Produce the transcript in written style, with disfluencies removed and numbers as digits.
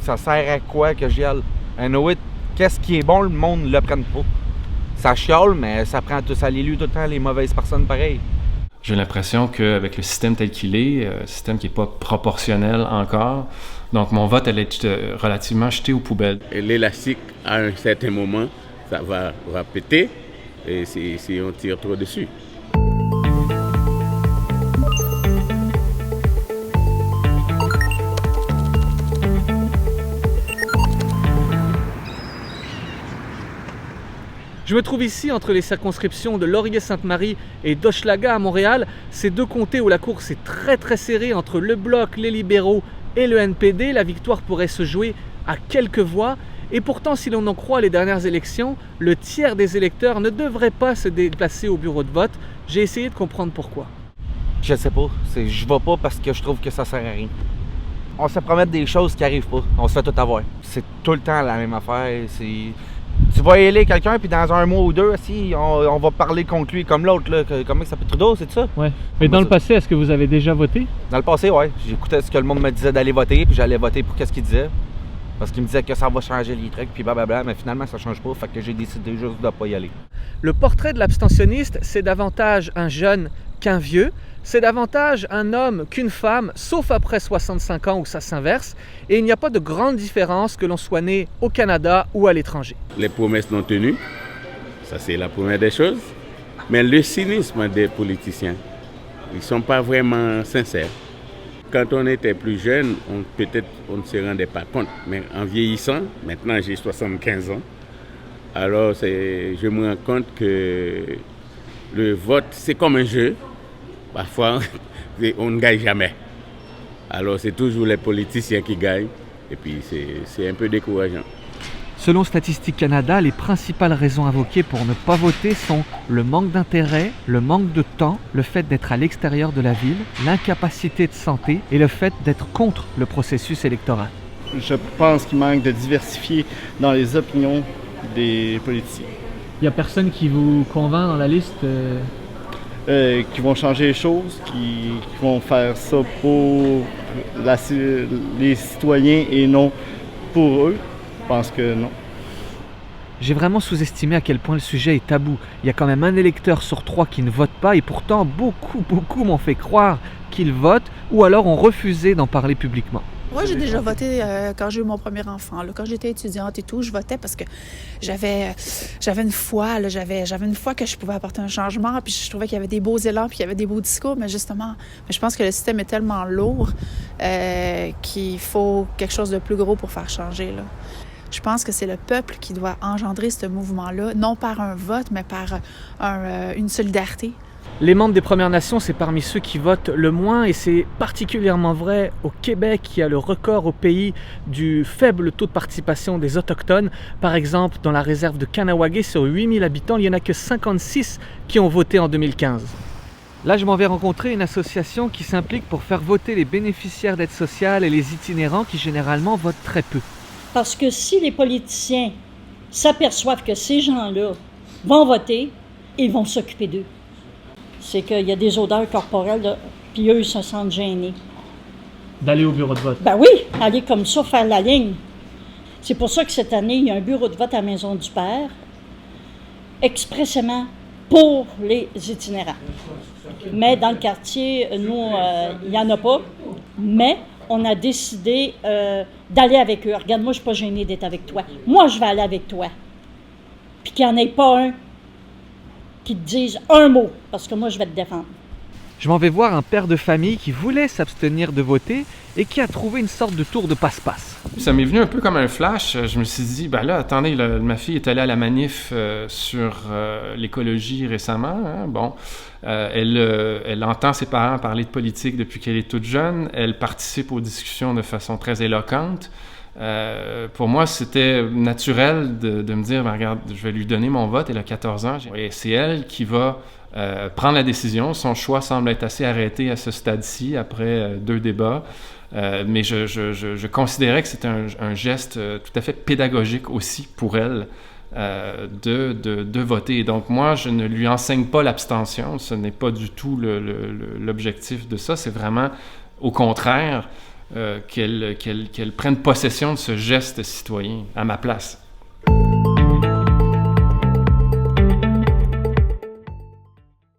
Ça sert à quoi que j'y aille? Anyway, qu'est-ce qui est bon, le monde ne le prenne pas. Ça chiale, mais ça l'élu tout le temps les mauvaises personnes pareilles. J'ai l'impression qu'avec le système tel qu'il est, un système qui n'est pas proportionnel encore, donc mon vote allait être relativement jeté aux poubelles. L'élastique, à un certain moment, ça va péter et si on tire trop dessus. Je me trouve ici entre les circonscriptions de Laurier-Sainte-Marie et d'Hochelaga à Montréal, ces deux comtés où la course est très serrée entre le Bloc, les libéraux et le NPD. La victoire pourrait se jouer à quelques voix. Et pourtant, si l'on en croit les dernières élections, le tiers des électeurs ne devrait pas se déplacer au bureau de vote. J'ai essayé de comprendre pourquoi. Je sais pas. Je vais pas parce que je trouve que ça sert à rien. On se promet des choses qui arrivent pas. On se fait tout avoir. C'est tout le temps la même affaire. Tu vas élire quelqu'un, puis dans un mois ou deux, on va parler contre lui comme l'autre. Comment ça s'appelle, Trudeau, c'est ça? Ouais. Mais dans le passé, est-ce que vous avez déjà voté? Dans le passé, oui. J'écoutais ce que le monde me disait d'aller voter, puis j'allais voter pour qu'est-ce qu'il disait. Parce qu'il me disait que ça va changer les trucs, puis blablabla, mais finalement, ça change pas. Fait que j'ai décidé juste de pas y aller. Le portrait de l'abstentionniste, c'est davantage un jeune qu'un vieux. C'est davantage un homme qu'une femme, sauf après 65 ans où ça s'inverse. Et il n'y a pas de grande différence que l'on soit né au Canada ou à l'étranger. Les promesses non tenues, ça c'est la première des choses. Mais le cynisme des politiciens, ils ne sont pas vraiment sincères. Quand on était plus jeune, peut-être on ne se rendait pas compte. Mais en vieillissant, maintenant j'ai 75 ans, alors je me rends compte que le vote, c'est comme un jeu. Parfois, on ne gagne jamais. Alors, c'est toujours les politiciens qui gagnent. Et puis, c'est un peu décourageant. Selon Statistique Canada, les principales raisons invoquées pour ne pas voter sont le manque d'intérêt, le manque de temps, le fait d'être à l'extérieur de la ville, l'incapacité de santé et le fait d'être contre le processus électoral. Je pense qu'il manque de diversifier dans les opinions des politiciens. Il n'y a personne qui vous convainc dans la liste qui vont changer les choses, qui vont faire ça pour les citoyens et non pour eux. Je pense que non. J'ai vraiment sous-estimé à quel point le sujet est tabou. Il y a quand même un électeur sur 3 qui ne vote pas et pourtant beaucoup m'ont fait croire qu'ils votent ou alors ont refusé d'en parler publiquement. Moi, j'ai déjà voté quand j'ai eu mon premier enfant. Là, quand j'étais étudiante et tout, je votais parce que j'avais une foi. Là, j'avais une foi que je pouvais apporter un changement. Puis je trouvais qu'il y avait des beaux élans, puis il y avait des beaux discours. Mais justement, je pense que le système est tellement lourd qu'il faut quelque chose de plus gros pour faire changer. Là. Je pense que c'est le peuple qui doit engendrer ce mouvement-là, non par un vote, mais par une solidarité. Les membres des Premières Nations, c'est parmi ceux qui votent le moins et c'est particulièrement vrai au Québec qui a le record au pays du faible taux de participation des Autochtones. Par exemple, dans la réserve de Kahnawake, sur 8000 habitants, il n'y en a que 56 qui ont voté en 2015. Là, je m'en vais rencontrer une association qui s'implique pour faire voter les bénéficiaires d'aide sociale et les itinérants qui généralement votent très peu. Parce que si les politiciens s'aperçoivent que ces gens-là vont voter, ils vont s'occuper d'eux. C'est qu'il y a des odeurs corporelles, puis eux, ils se sentent gênés. D'aller au bureau de vote? Ben oui, aller comme ça, faire la ligne. C'est pour ça que cette année, il y a un bureau de vote à la Maison du Père, expressément pour les itinérants. Mais dans le quartier, nous, il n'y en a pas, mais on a décidé d'aller avec eux. Regarde, moi, je ne suis pas gênée d'être avec toi. Moi, je vais aller avec toi. Puis qu'il n'y en ait pas un qui te dise un mot, parce que moi, je vais te défendre. Je m'en vais voir un père de famille qui voulait s'abstenir de voter et qui a trouvé une sorte de tour de passe-passe. Ça m'est venu un peu comme un flash. Je me suis dit, ben là, attendez, ma fille est allée à la manif sur l'écologie récemment. Hein? Bon, elle entend ses parents parler de politique depuis qu'elle est toute jeune. Elle participe aux discussions de façon très éloquente. Pour moi, c'était naturel de me dire, ben, regarde, je vais lui donner mon vote, elle a 14 ans, et c'est elle qui va prendre la décision. Son choix semble être assez arrêté à ce stade-ci, après 2 débats, mais je considérais que c'était un geste tout à fait pédagogique aussi pour elle de voter. Et donc moi, je ne lui enseigne pas l'abstention, ce n'est pas du tout l'objectif de ça, c'est vraiment au contraire qu'elle prenne possession de ce geste citoyen à ma place.